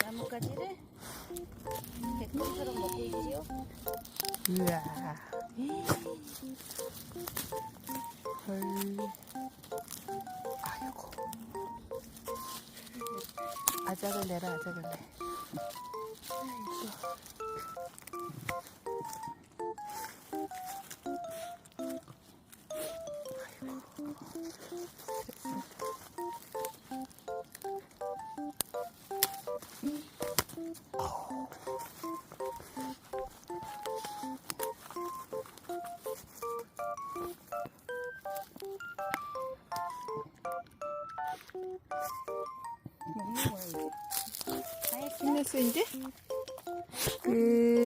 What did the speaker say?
나뭇가지를 백금처럼 먹고 있지요. 우와. 헐. 아이고. 아작을 내라, 아작을 내. 먹는 거야 이제. 끝냈어, 이제? 끝.